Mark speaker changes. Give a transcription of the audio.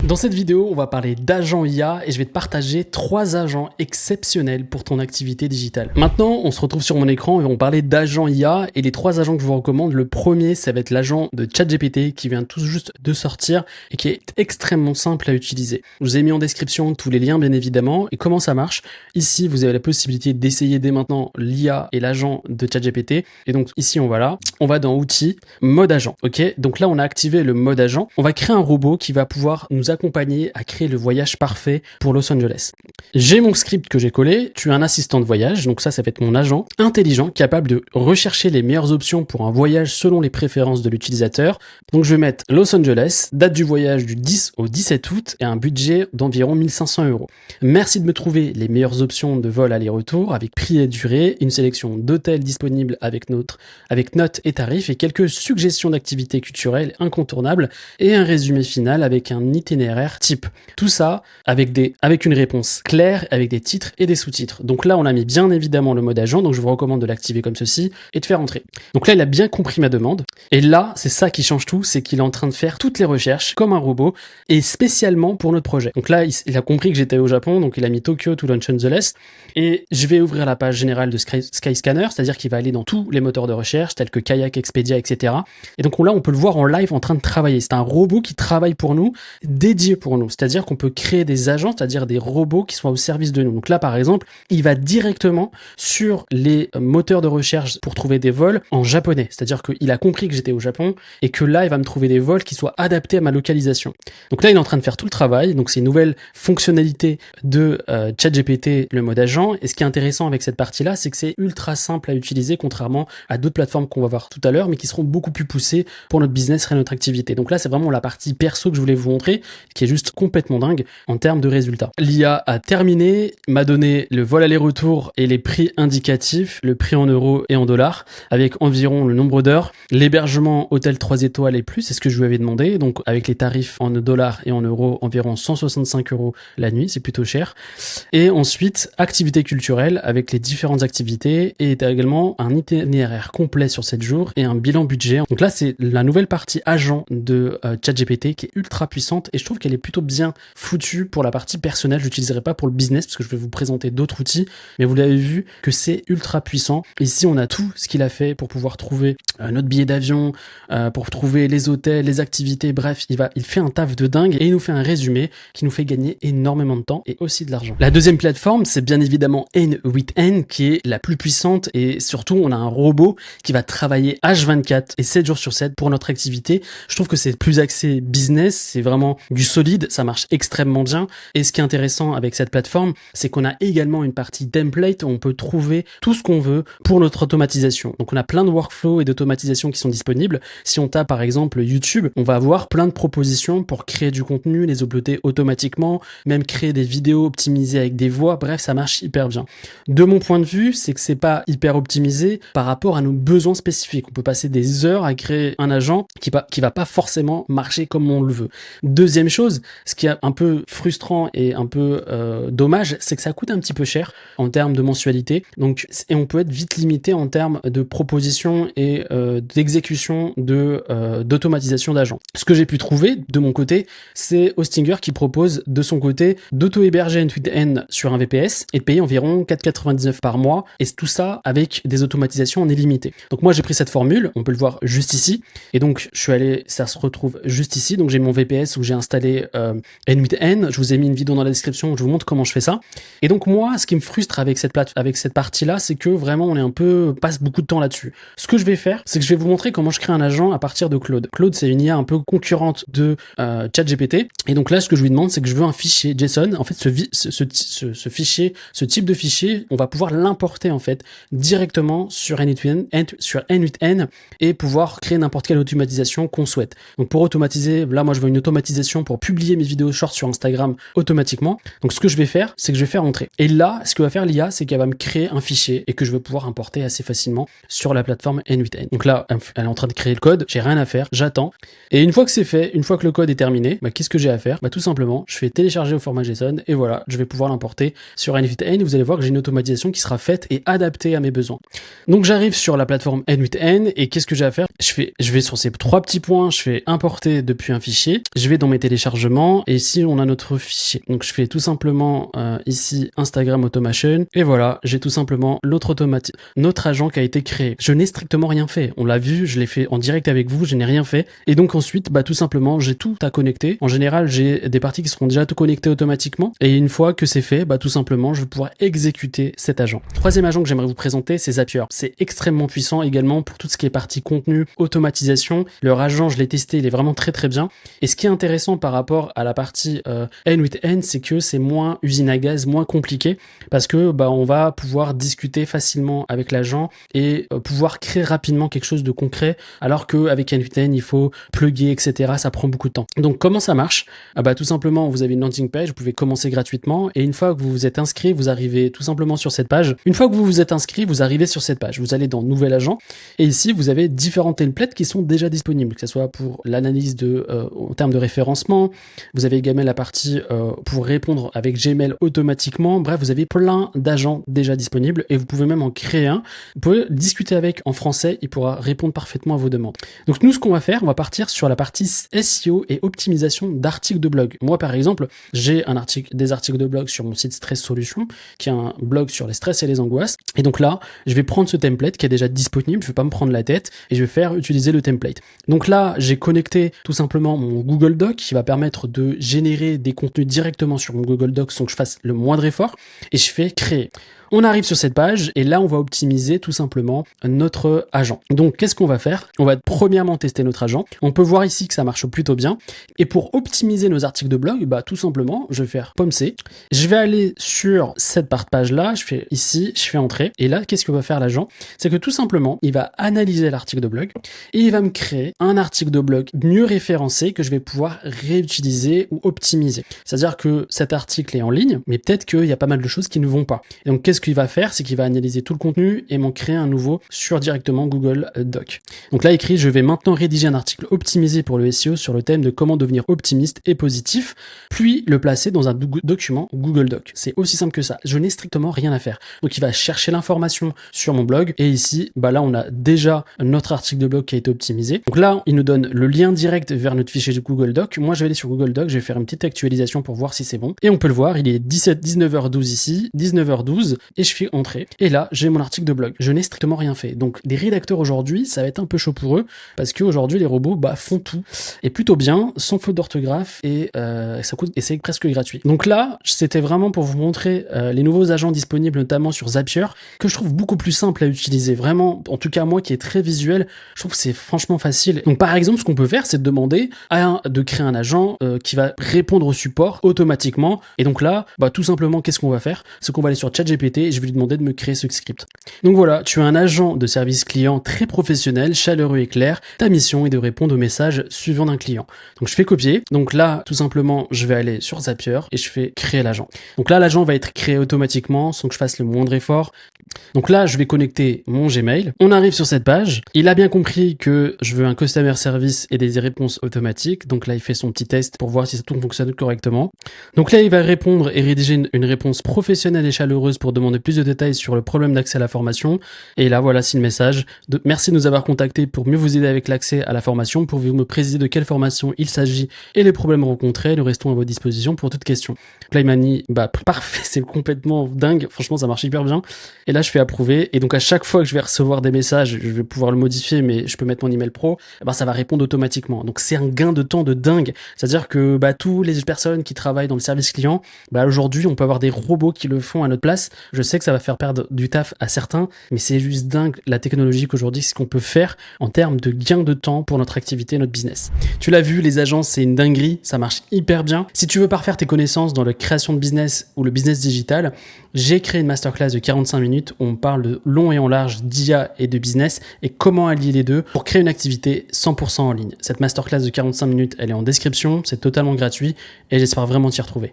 Speaker 1: Dans cette vidéo, on va parler d'agents IA et je vais te partager 3 agents exceptionnels pour ton activité digitale. Maintenant, on se retrouve sur mon écran et on va parler d'agents IA et les 3 agents que je vous recommande. Le premier, ça va être l'agent de ChatGPT qui vient tout juste de sortir et qui est extrêmement simple à utiliser. Je vous ai mis en description tous les liens bien évidemment et comment ça marche. Ici, vous avez la possibilité d'essayer dès maintenant l'IA et l'agent de ChatGPT. Et donc ici, on va dans outils, mode agent. Ok, donc là, on a activé le mode agent. On va créer un robot qui va pouvoir nous accompagner à créer le voyage parfait pour Los Angeles. J'ai mon script que j'ai collé, tu as un assistant de voyage, donc ça va être mon agent intelligent, capable de rechercher les meilleures options pour un voyage selon les préférences de l'utilisateur. Donc je vais mettre Los Angeles, date du voyage du 10 au 17 août et un budget d'environ 1500 €. Merci de me trouver les meilleures options de vol aller-retour avec prix et durée, une sélection d'hôtels disponibles avec notes et tarifs et quelques suggestions d'activités culturelles incontournables et un résumé final avec un itinéraire type. Tout ça avec une réponse claire, avec des titres et des sous-titres. Donc là, on a mis bien évidemment le mode agent, donc je vous recommande de l'activer comme ceci et de faire entrer. Donc là, il a bien compris ma demande. Et là, c'est ça qui change tout, c'est qu'il est en train de faire toutes les recherches comme un robot et spécialement pour notre projet. Donc là, il a compris que j'étais au Japon, donc il a mis Tokyo to Los Angeles et je vais ouvrir la page générale de Skyscanner, c'est-à-dire qu'il va aller dans tous les moteurs de recherche tels que Kayak, Expedia, etc. Et donc là, on peut le voir en live en train de travailler. C'est un robot qui travaille pour nous, dédié pour nous. C'est-à-dire qu'on peut créer des agents, c'est-à-dire des robots qui soient au service de nous. Donc là, par exemple, il va directement sur les moteurs de recherche pour trouver des vols en japonais. C'est-à-dire qu'il a compris que j'étais au Japon et que là, il va me trouver des vols qui soient adaptés à ma localisation. Donc là, il est en train de faire tout le travail. Donc c'est une nouvelle fonctionnalité de ChatGPT, le mode agent. Et ce qui est intéressant avec cette partie-là, c'est que c'est ultra simple à utiliser, contrairement à d'autres plateformes qu'on va voir tout à l'heure, mais qui seront beaucoup plus poussées pour notre business et notre activité. Donc là, c'est vraiment la partie perso que je voulais vous montrer, qui est juste complètement dingue en termes de résultats. L'IA a terminé, m'a donné le vol aller-retour et les prix indicatifs, le prix en euros et en dollars, avec environ le nombre d'heures, l'hébergement hôtel 3 étoiles et plus, c'est ce que je lui avais demandé, donc avec les tarifs en dollars et en euros, environ 165 € la nuit, c'est plutôt cher. Et ensuite, activité culturelle avec les différentes activités et également un itinéraire complet sur 7 jours et un bilan budget. Donc là, c'est la nouvelle partie agent de ChatGPT qui est ultra puissante et je trouve qu'elle est plutôt bien foutue pour la partie personnelle. Je l'utiliserai pas pour le business parce que je vais vous présenter d'autres outils, mais vous l'avez vu que c'est ultra puissant. Ici, on a tout ce qu'il a fait pour pouvoir trouver notre billet d'avion, pour trouver les hôtels, les activités, bref, il fait un taf de dingue et il nous fait un résumé qui nous fait gagner énormément de temps et aussi de l'argent. La deuxième plateforme, c'est bien évidemment N8N qui est la plus puissante et surtout, on a un robot qui va travailler H24 et 7 jours sur 7 pour notre activité. Je trouve que c'est plus axé business, c'est vraiment du solide, ça marche extrêmement bien. Et ce qui est intéressant avec cette plateforme, c'est qu'on a également une partie template où on peut trouver tout ce qu'on veut pour notre automatisation. Donc on a plein de workflows et d'automatisation qui sont disponibles. Si on tape par exemple YouTube, on va avoir plein de propositions pour créer du contenu, les uploader automatiquement, même créer des vidéos optimisées avec des voix. Bref, ça marche hyper bien. De mon point de vue, c'est que c'est pas hyper optimisé par rapport à nos besoins spécifiques. On peut passer des heures à créer un agent qui va pas forcément marcher comme on le veut. Deuxième chose, ce qui est un peu frustrant et un peu dommage, c'est que ça coûte un petit peu cher en termes de mensualité. Donc, et on peut être vite limité en termes de propositions et d'exécution d'automatisation d'agents. Ce que j'ai pu trouver de mon côté, c'est Hostinger qui propose de son côté d'auto-héberger N8N sur un VPS et de payer environ 4,99 par mois et tout ça avec des automatisations en illimité. Donc moi j'ai pris cette formule, on peut le voir juste ici et donc je suis allé, ça se retrouve juste ici, donc j'ai mon VPS où j'ai installé N8N, je vous ai mis une vidéo dans la description où je vous montre comment je fais ça. Et donc moi, ce qui me frustre avec cette partie-là, c'est que vraiment on passe beaucoup de temps là-dessus. Ce que je vais faire, c'est que je vais vous montrer comment je crée un agent à partir de Claude. Claude, c'est une IA un peu concurrente de ChatGPT. Et donc là, ce que je lui demande, c'est que je veux un fichier JSON. En fait, ce fichier, ce type de fichier, on va pouvoir l'importer en fait directement sur N8N et pouvoir créer n'importe quelle automatisation qu'on souhaite. Donc pour automatiser, là moi je veux une automatisation pour publier mes vidéos short sur Instagram automatiquement. Donc ce que je vais faire, c'est que je vais faire entrer. Et là, ce que va faire l'IA, c'est qu'elle va me créer un fichier et que je vais pouvoir importer assez facilement sur la plateforme N8N. Donc là, elle est en train de créer le code, j'ai rien à faire, j'attends. Et une fois que c'est fait, une fois que le code est terminé, qu'est-ce que j'ai à faire? Tout simplement, je fais télécharger au format JSON et voilà, je vais pouvoir l'importer sur N8N. Vous allez voir que j'ai une automatisation qui sera faite et adaptée à mes besoins. Donc j'arrive sur la plateforme N8N et qu'est-ce que j'ai à faire? Je vais sur ces 3 petits points, je fais importer depuis un fichier, je vais dans mes téléchargements téléchargement et ici on a notre fichier. Donc je fais tout simplement ici Instagram Automation et voilà, j'ai tout simplement notre agent qui a été créé. Je n'ai strictement rien fait. On l'a vu, je l'ai fait en direct avec vous, je n'ai rien fait. Et donc ensuite, tout simplement, j'ai tout à connecter. En général, j'ai des parties qui seront déjà tout connectées automatiquement. Et une fois que c'est fait, tout simplement, je vais pouvoir exécuter cet agent. Troisième agent que j'aimerais vous présenter, c'est Zapier. C'est extrêmement puissant également pour tout ce qui est partie contenu, automatisation. Leur agent, je l'ai testé, il est vraiment très très bien. Et ce qui est intéressant par rapport à la partie N with N, c'est que c'est moins usine à gaz, moins compliqué parce que on va pouvoir discuter facilement avec l'agent et pouvoir créer rapidement quelque chose de concret, alors qu'avec N with N, il faut plugger, etc. Ça prend beaucoup de temps. Donc comment ça marche? Tout simplement, vous avez une landing page, vous pouvez commencer gratuitement et une fois que vous vous êtes inscrit, vous arrivez tout simplement sur cette page. Une fois que vous vous êtes inscrit, vous arrivez sur cette page. Vous allez dans Nouvel agent et ici, vous avez différents templates qui sont déjà disponibles, que ce soit pour l'analyse en termes de référencement. Vous avez également la partie pour répondre avec Gmail automatiquement. Bref, vous avez plein d'agents déjà disponibles et vous pouvez même en créer un. Vous pouvez discuter avec en français, il pourra répondre parfaitement à vos demandes. Donc nous, ce qu'on va faire, on va partir sur la partie SEO et optimisation d'articles de blog. Moi, par exemple, j'ai des articles de blog sur mon site Stress Solutions, qui est un blog sur les stress et les angoisses. Et donc là, je vais prendre ce template qui est déjà disponible, je vais pas me prendre la tête et je vais faire utiliser le template. Donc là, j'ai connecté tout simplement mon Google Doc qui va permettre de générer des contenus directement sur mon Google Doc sans que je fasse le moindre effort et je fais créer. On arrive sur cette page et là, on va optimiser tout simplement notre agent. Donc, qu'est-ce qu'on va faire? On va premièrement tester notre agent. On peut voir ici que ça marche plutôt bien. Et pour optimiser nos articles de blog, tout simplement, je vais faire pomme C. Je vais aller sur cette page-là. Je fais ici, je fais entrer. Et là, qu'est-ce que va faire l'agent? C'est que tout simplement, il va analyser l'article de blog et il va me créer un article de blog mieux référencé que je vais pouvoir réutiliser ou optimiser. C'est-à-dire que cet article est en ligne, mais peut-être qu'il y a pas mal de choses qui ne vont pas. Et donc, qu'est-ce qu'il va faire? C'est qu'il va analyser tout le contenu et m'en créer un nouveau sur directement Google Doc. Donc là, écrit, je vais maintenant rédiger un article optimisé pour le SEO sur le thème de comment devenir optimiste et positif, puis le placer dans un document Google Doc. C'est aussi simple que ça. Je n'ai strictement rien à faire. Donc il va chercher l'information sur mon blog et ici, là, on a déjà notre article de blog qui a été optimisé. Donc là, il nous donne le lien direct vers notre fichier de Google Doc. Moi, je vais aller sur Google Doc, je vais faire une petite actualisation pour voir si c'est bon. Et on peut le voir, il est 19h12 ici, 19h12 et je fais entrer. Et là, j'ai mon article de blog. Je n'ai strictement rien fait. Donc, les rédacteurs aujourd'hui, ça va être un peu chaud pour eux parce qu'aujourd'hui, les robots font tout et plutôt bien, sans faute d'orthographe et ça coûte et c'est presque gratuit. Donc là, c'était vraiment pour vous montrer les nouveaux agents disponibles, notamment sur Zapier, que je trouve beaucoup plus simple à utiliser. Vraiment, en tout cas moi qui est très visuel, je trouve que c'est franchement facile. Donc par exemple, ce qu'on peut faire, c'est de demander de créer un agent qui va répondre au support automatiquement. Et donc là, tout simplement, qu'est-ce qu'on va faire? C'est qu'on va aller sur ChatGPT et je vais lui demander de me créer ce script. Donc voilà, tu es un agent de service client très professionnel, chaleureux et clair. Ta mission est de répondre aux messages suivants d'un client. Donc je fais copier. Donc là, tout simplement, je vais aller sur Zapier et je fais créer l'agent. Donc là, l'agent va être créé automatiquement sans que je fasse le moindre effort. Donc là, je vais connecter mon Gmail. On arrive sur cette page. Il a bien compris que je veux un customer service et des réponses automatiques. Donc là, il fait son petit test pour voir si tout fonctionne correctement. Donc là, il va répondre et rédiger une réponse professionnelle et chaleureuse pour demander plus de détails sur le problème d'accès à la formation. Et là, voilà, c'est le message. Merci de nous avoir contactés pour mieux vous aider avec l'accès à la formation. Pouvez-vous me préciser de quelle formation il s'agit et les problèmes rencontrés? Nous restons à votre disposition pour toute question. Donc là, il m'a dit, parfait, c'est complètement dingue. Franchement, ça marche hyper bien. Et là, je fais approuver. Et donc, à chaque fois que je vais recevoir des messages, je vais pouvoir le modifier, mais je peux mettre mon email pro, ça va répondre automatiquement. Donc, c'est un gain de temps de dingue. C'est-à-dire que, tous les personnes qui travaillent dans le service client, aujourd'hui, on peut avoir des robots qui le font à notre place. Je sais que ça va faire perdre du taf à certains, mais c'est juste dingue la technologie qu'aujourd'hui, ce qu'on peut faire en termes de gain de temps pour notre activité, notre business. Tu l'as vu, les agences, c'est une dinguerie. Ça marche hyper bien. Si tu veux parfaire tes connaissances dans la création de business ou le business digital, j'ai créé une masterclass de 45 minutes où on parle de long et en large d'IA et de business et comment allier les deux pour créer une activité 100% en ligne. Cette masterclass de 45 minutes, elle est en description, c'est totalement gratuit et j'espère vraiment t'y retrouver.